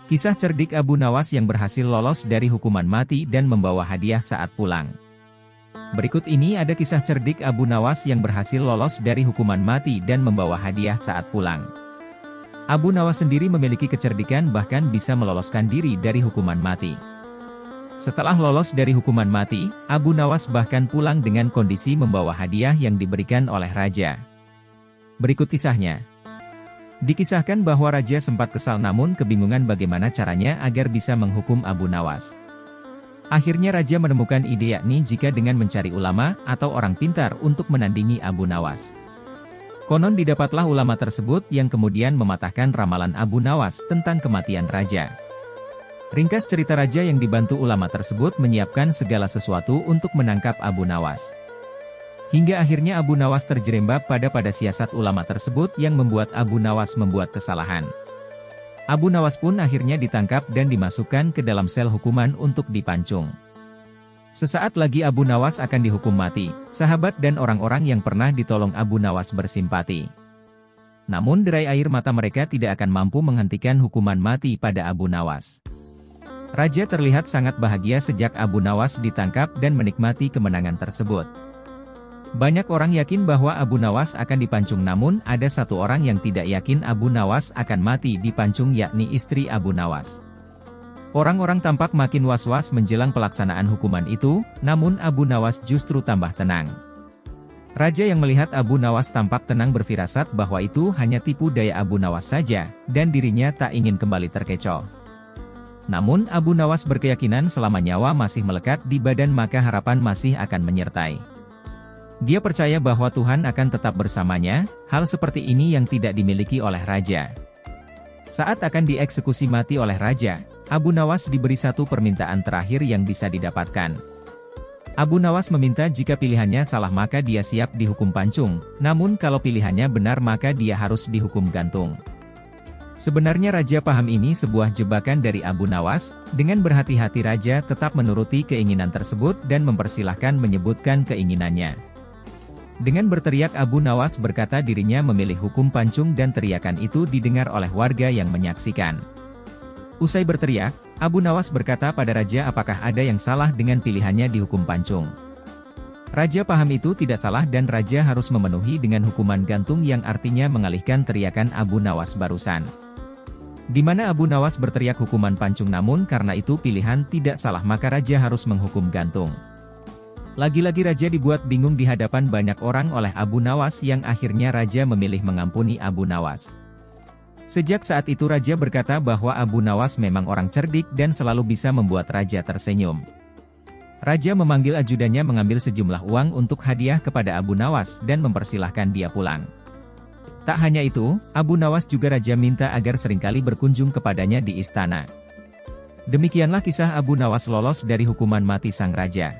Kisah cerdik Abu Nawas yang berhasil lolos dari hukuman mati dan membawa hadiah saat pulang. Berikut ini ada kisah cerdik Abu Nawas yang berhasil lolos dari hukuman mati dan membawa hadiah saat pulang. Abu Nawas sendiri memiliki kecerdikan bahkan bisa meloloskan diri dari hukuman mati. Setelah lolos dari hukuman mati, Abu Nawas bahkan pulang dengan kondisi membawa hadiah yang diberikan oleh raja. Berikut kisahnya. Dikisahkan bahwa raja sempat kesal namun kebingungan bagaimana caranya agar bisa menghukum Abu Nawas. Akhirnya raja menemukan ide yakni jika dengan mencari ulama atau orang pintar untuk menandingi Abu Nawas. Konon didapatlah ulama tersebut yang kemudian mematahkan ramalan Abu Nawas tentang kematian raja. Ringkas cerita, raja yang dibantu ulama tersebut menyiapkan segala sesuatu untuk menangkap Abu Nawas. Hingga akhirnya Abu Nawas terjerembab pada siasat ulama tersebut yang membuat Abu Nawas membuat kesalahan. Abu Nawas pun akhirnya ditangkap dan dimasukkan ke dalam sel hukuman untuk dipancung. Sesaat lagi Abu Nawas akan dihukum mati, sahabat dan orang-orang yang pernah ditolong Abu Nawas bersimpati. Namun derai air mata mereka tidak akan mampu menghentikan hukuman mati pada Abu Nawas. Raja terlihat sangat bahagia sejak Abu Nawas ditangkap dan menikmati kemenangan tersebut. Banyak orang yakin bahwa Abu Nawas akan dipancung, namun ada satu orang yang tidak yakin Abu Nawas akan mati dipancung, yakni istri Abu Nawas. Orang-orang tampak makin was-was menjelang pelaksanaan hukuman itu, namun Abu Nawas justru tambah tenang. Raja yang melihat Abu Nawas tampak tenang berfirasat bahwa itu hanya tipu daya Abu Nawas saja, dan dirinya tak ingin kembali terkecoh. Namun Abu Nawas berkeyakinan selama nyawa masih melekat di badan maka harapan masih akan menyertai. Dia percaya bahwa Tuhan akan tetap bersamanya, hal seperti ini yang tidak dimiliki oleh raja. Saat akan dieksekusi mati oleh raja, Abu Nawas diberi satu permintaan terakhir yang bisa didapatkan. Abu Nawas meminta jika pilihannya salah maka dia siap dihukum pancung, namun kalau pilihannya benar maka dia harus dihukum gantung. Sebenarnya raja paham ini sebuah jebakan dari Abu Nawas, dengan berhati-hati raja tetap menuruti keinginan tersebut dan mempersilahkan menyebutkan keinginannya. Dengan berteriak Abu Nawas berkata dirinya memilih hukum pancung dan teriakan itu didengar oleh warga yang menyaksikan. Usai berteriak, Abu Nawas berkata pada raja apakah ada yang salah dengan pilihannya dihukum pancung. Raja paham itu tidak salah dan raja harus memenuhi dengan hukuman gantung yang artinya mengalihkan teriakan Abu Nawas barusan. Di mana Abu Nawas berteriak hukuman pancung namun karena itu pilihan tidak salah maka raja harus menghukum gantung. Lagi-lagi raja dibuat bingung di hadapan banyak orang oleh Abu Nawas yang akhirnya raja memilih mengampuni Abu Nawas. Sejak saat itu raja berkata bahwa Abu Nawas memang orang cerdik dan selalu bisa membuat raja tersenyum. Raja memanggil ajudannya mengambil sejumlah uang untuk hadiah kepada Abu Nawas dan mempersilahkan dia pulang. Tak hanya itu, Abu Nawas juga raja minta agar seringkali berkunjung kepadanya di istana. Demikianlah kisah Abu Nawas lolos dari hukuman mati sang raja.